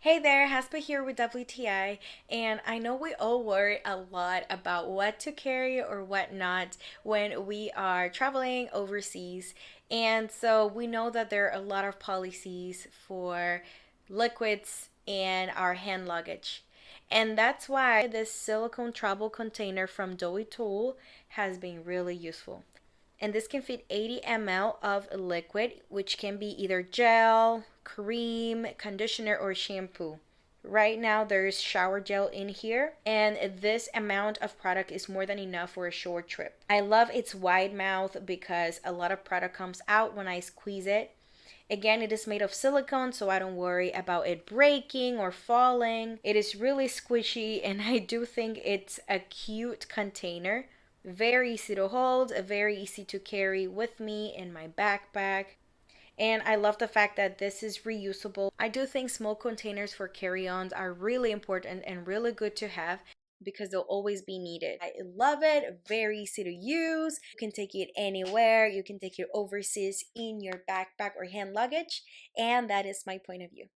Hey there, Haspa here with WTI, and I know we all worry a lot about what to carry or what not when we are traveling overseas. And so we know that there are a lot of policies for liquids and our hand luggage. And that's why this silicone travel container from DOITOOL has been really useful. And this can fit 80 ml of liquid, which can be either gel, cream, conditioner, or shampoo. Right now, there's shower gel in here, and this amount of product is more than enough for a short trip. I love its wide mouth because a lot of product comes out when I squeeze it. Again, it is made of silicone, so I don't worry about it breaking or falling. It is really squishy, and I do think it's a cute container. Very easy to hold, very easy to carry with me in my backpack. And I love the fact that this is reusable. I do think small containers for carry ons are really important and really good to have because they'll always be needed. I love it, very easy to use. You can take it anywhere, you can take it overseas in your backpack or hand luggage, and that is my point of view.